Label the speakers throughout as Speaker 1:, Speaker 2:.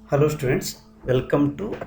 Speaker 1: Hello students, welcome to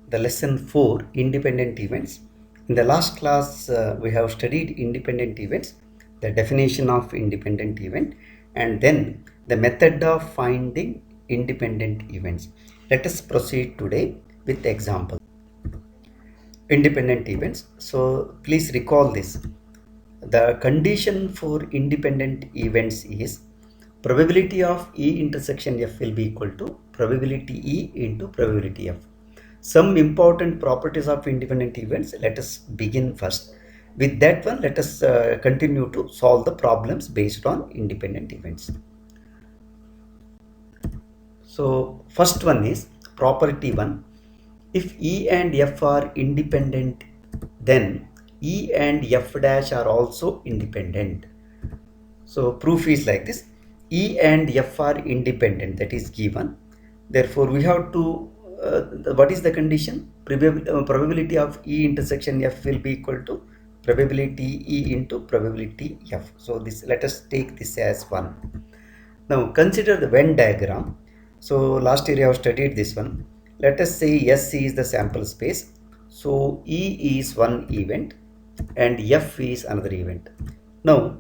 Speaker 1: the lesson 4 independent events. In the last class we have studied independent events, the definition of independent event and then the method of finding independent events. Let us proceed today with example. Independent events. So please recall this. The condition for independent events is probability of E intersection F will be equal to probability E into probability F. Some important properties of independent events. Let us begin first. With that one, let us continue to solve the problems based on independent events. So first one is property 1. If E and F are independent, then E and F dash are also independent. So proof is like this. E and F are independent, that is given. Therefore, we have to, what is the condition? Probability of E intersection F will be equal to probability E into probability F. So this, let us take this as 1. Now consider the Venn diagram. So last year I have studied this one. Let us say S is the sample space. So E is one event and F is another event. Now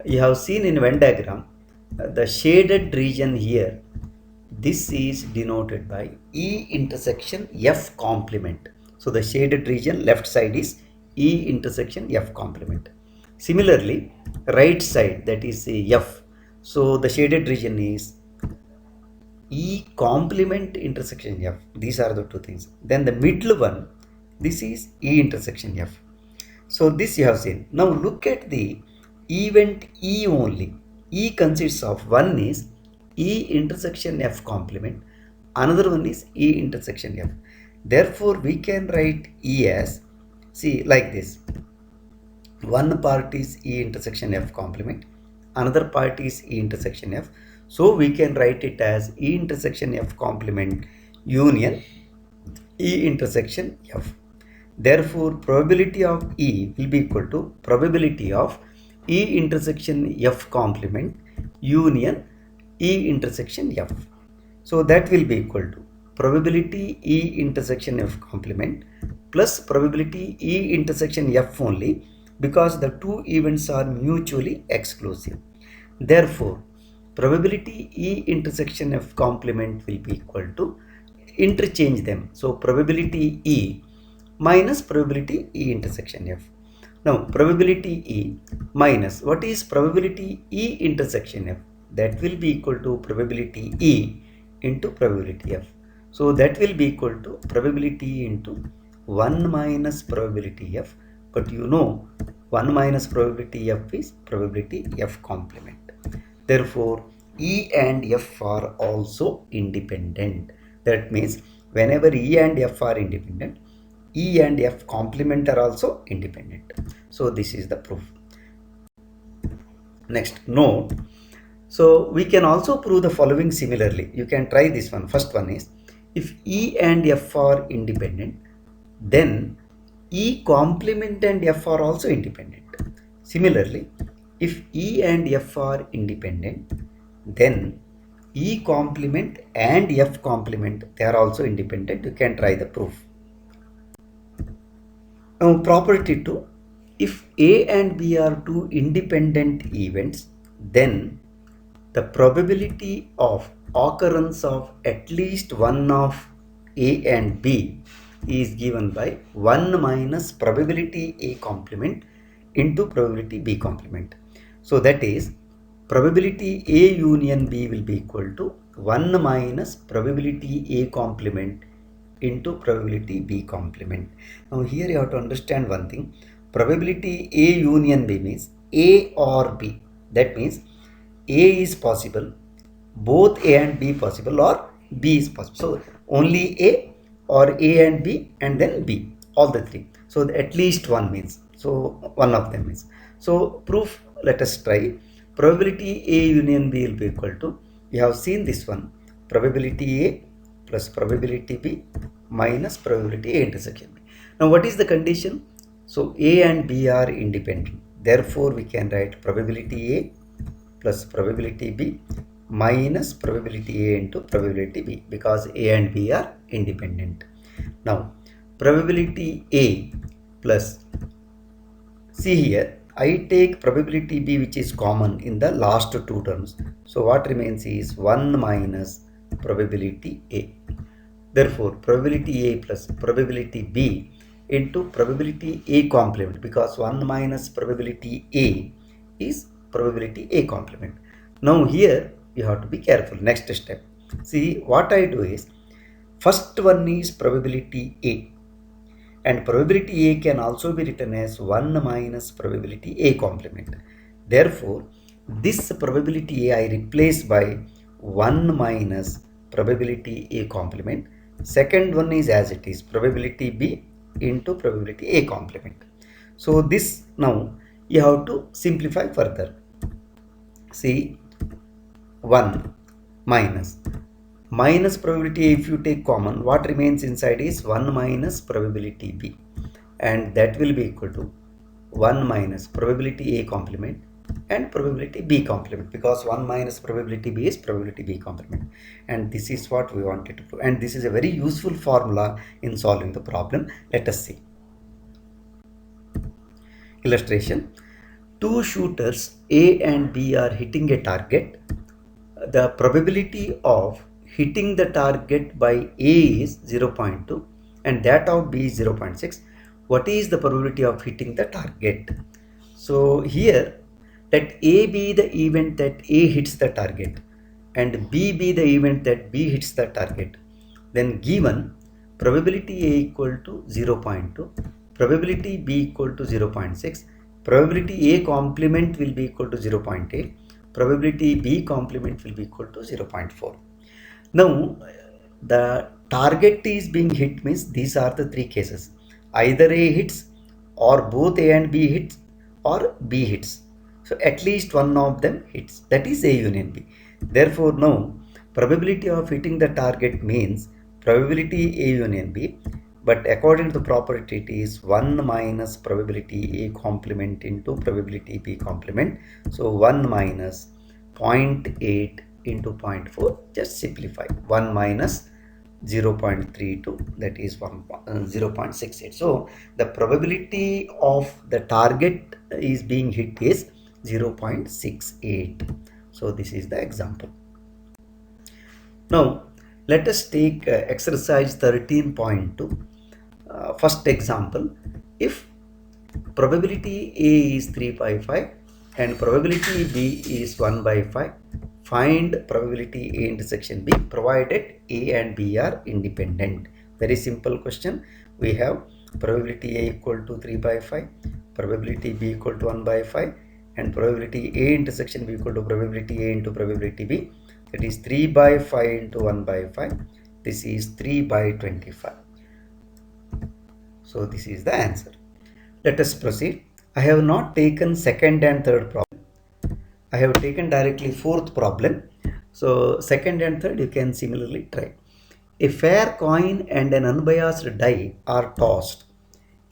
Speaker 1: you have seen in Venn diagram the shaded region here. This is denoted by E intersection F complement. So the shaded region left side is E intersection F complement. Similarly, right side, that is F. So the shaded region is E complement intersection F. These are the two things. Then the middle one, this is E intersection F. So this you have seen. Now look at the event E only. E consists of, one is E intersection F complement, another one is E intersection F. Therefore we can write E as, see, like this. One part is E intersection F complement, another part is E intersection F. So we can write it as E intersection F complement union E intersection F. Therefore, probability of E will be equal to probability of E intersection F complement union E intersection F. So that will be equal to probability E intersection F complement plus probability E intersection F only, because the two events are mutually exclusive. Therefore, probability E intersection F complement will be equal to, interchange them. So probability E minus probability E intersection F. Now probability E minus, what is probability E intersection F? That will be equal to probability E into probability F. So that will be equal to probability into 1 minus probability F. But you know 1 minus probability F is probability F complement. Therefore E and F are also independent. That means whenever E and F are independent, E and F complement are also independent. So this is the proof. Next, note. So we can also prove the following similarly. You can try this one. First one is, if E and F are independent, then E complement and F are also independent. Similarly, if E and F are independent, then E complement and F complement, they are also independent. You can try the proof. Now property 2, if A and B are two independent events, then the probability of occurrence of at least one of A and B is given by 1 minus probability A complement into probability B complement. So that is probability A union B will be equal to 1 minus probability A complement into probability B complement. Now here you have to understand one thing. Probability A union B means A or B. That means A is possible, both A and B possible, or B is possible. So only A or A and B and then B, all the three. So at least one means, so one of them is. So proof, let us try. Probability A union B will be equal to, you have seen this one, probability A plus probability B minus probability A intersection B. Now what is the condition? So A and B are independent. Therefore we can write probability A plus probability B minus probability A into probability B, because A and B are independent. Now probability A plus, see here, I take probability B which is common in the last two terms. So what remains is 1 minus probability A. Therefore, probability A plus probability B into probability A complement, because 1 minus probability A is probability A complement. Now here you have to be careful. Next step. See, what I do is, first one is probability A, and probability A can also be written as 1 minus probability A complement. Therefore, this probability A I replace by 1 minus probability A complement. Second one is as it is, probability B into probability A complement. So this now you have to simplify further. See, 1 minus probability A, if you take common, what remains inside is 1 minus probability B, and that will be equal to 1 minus probability A complement and probability B complement, because 1 minus probability B is probability B complement, and this is what we wanted to prove, and this is a very useful formula in solving the problem. Let us see. Illustration: two shooters A and B are hitting a target. The probability of hitting the target by A is 0.2 and that of B is 0.6. What is the probability of hitting the target? So here, let A be the event that A hits the target and B be the event that B hits the target. Then given probability A equal to 0.2, probability B equal to 0.6, probability A complement will be equal to 0.8, probability B complement will be equal to 0.4. Now the target is being hit means these are the three cases: either A hits, or both A and B hits, or B hits. So at least one of them hits, that is A union B. Therefore now probability of hitting the target means probability A union B, but according to the property it is 1 minus probability A complement into probability B complement. So 1 minus 0.8 into 0.4, just simplify, 1 minus 0.32, that is 0.68. So the probability of the target is being hit is 0.68. So this is the example. Now let us take exercise 13.2. First example: if probability A is 3 by 5 and probability B is 1 by 5, find probability A intersection B provided A and B are independent. Very simple question. We have probability A equal to 3 by 5, probability B equal to 1 by 5, and probability A intersection B equal to probability A into probability B. That is 3 by 5 into 1 by 5. This is 3 by 25. So this is the answer. Let us proceed. I have not taken second and third problem. I have taken directly fourth problem. So second and third you can similarly try. A fair coin and an unbiased die are tossed.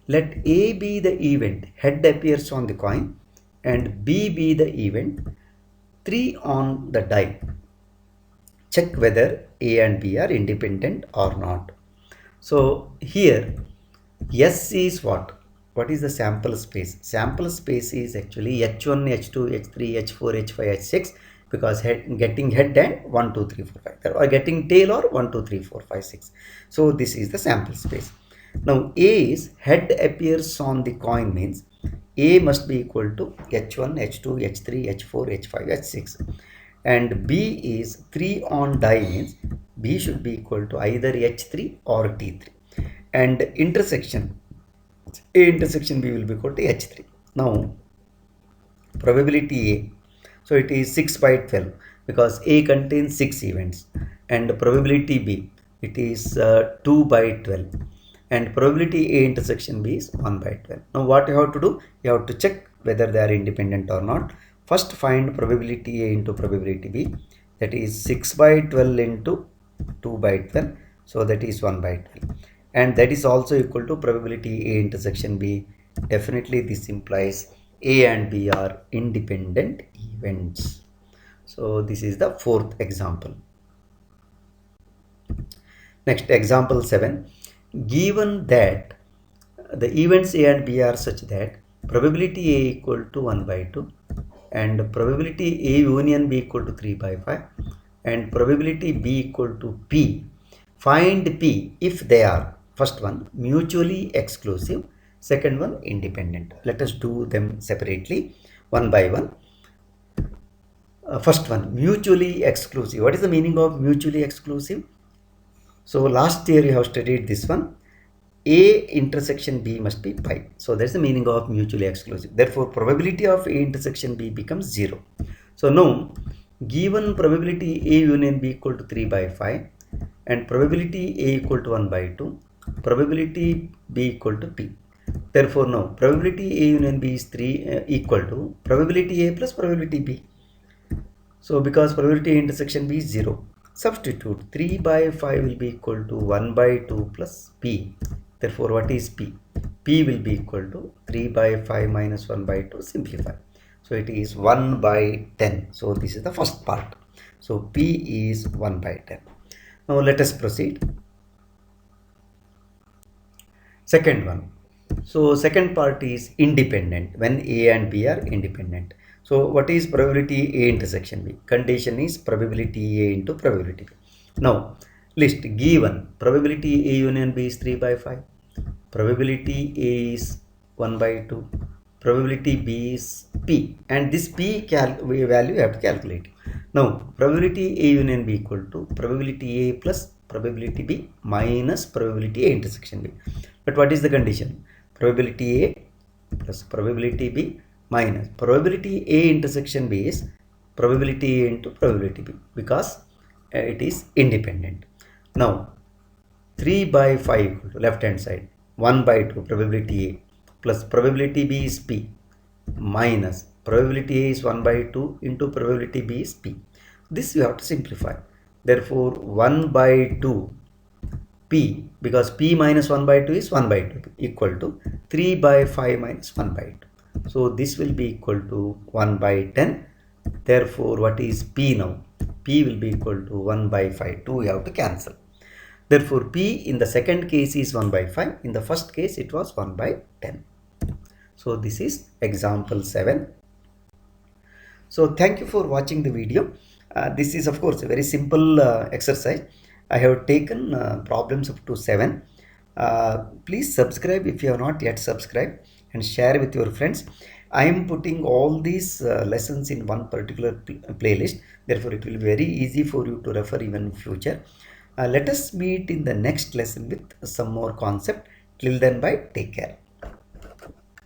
Speaker 1: Let A be the event, head appears on the coin, and B be the event, 3 on the die. Check whether A and B are independent or not. So here S is what? What is the sample space? Sample space is actually H1, H2, H3, H4, H5, H6, because getting head and 1, 2, 3, 4, 5, or getting tail or 1, 2, 3, 4, 5, 6. So this is the sample space. Now A is head appears on the coin means A must be equal to H1, H2, H3, H4, H5, H6. And B is 3 on die means B should be equal to either H3 or T3. And intersection A intersection B will be equal to H3. Now probability A, so it is 6 by 12 because A contains 6 events, and probability B, it is 2 by 12, and probability A intersection B is 1 by 12. Now what you have to do? You have to check whether they are independent or not. First find probability A into probability B, that is 6 by 12 into 2 by 12, so that is 1 by 12, and that is also equal to probability A intersection B. Definitely this implies A and B are independent events. So this is the fourth example. Next, example 7. Given that the events A and B are such that probability A equal to 1 by 2 and probability A union B equal to 3 by 5 and probability B equal to P, find P if they are, first one, mutually exclusive, second one, independent. Let us do them separately, one by one. First one, mutually exclusive. What is the meaning of mutually exclusive? So last year you have studied this one. A intersection B must be pi. So that's the meaning of mutually exclusive. Therefore, probability of A intersection B becomes 0. So now, given probability A union B equal to 3 by 5 and probability A equal to 1 by 2, probability B equal to P. Therefore, now probability A union B is 3 equal to probability A plus probability B. So because probability intersection B is 0, substitute 3 by 5 will be equal to 1 by 2 plus P. Therefore, what is P? P will be equal to 3 by 5 minus 1 by 2, simplify. So it is 1 by 10. So this is the first part. So P is 1 by 10. Now let us proceed. Second one. So second part is independent, when A and B are independent. So what is probability A intersection B? Condition is probability A into probability B. Now list given probability A union B is 3 by 5, probability A is 1 by 2, probability B is P, and this P value you have to calculate. Now probability A union B equal to probability A plus probability B minus probability A intersection B. But what is the condition? Probability A plus probability B minus probability A intersection B is probability A into probability B, because it is independent. Now 3 by 5 equal to left hand side 1 by 2 probability A plus probability B is P minus probability A is 1 by 2 into probability B is P. This you have to simplify. Therefore 1 by 2 P, because P minus 1 by 2 is 1 by 2, equal to 3 by 5 minus 1 by 2. So this will be equal to 1 by 10. Therefore, what is P now? P will be equal to 1 by 5. 2 we have to cancel. Therefore, P in the second case is 1 by 5. In the first case, it was 1 by 10. So this is example 7. So thank you for watching the video. This is of course a very simple exercise. I have taken problems up to 7. Please subscribe if you have not yet subscribed and share with your friends. I am putting all these lessons in one particular playlist. Therefore, it will be very easy for you to refer even in future. Let us meet in the next lesson with some more concept. Till then, bye. Take care.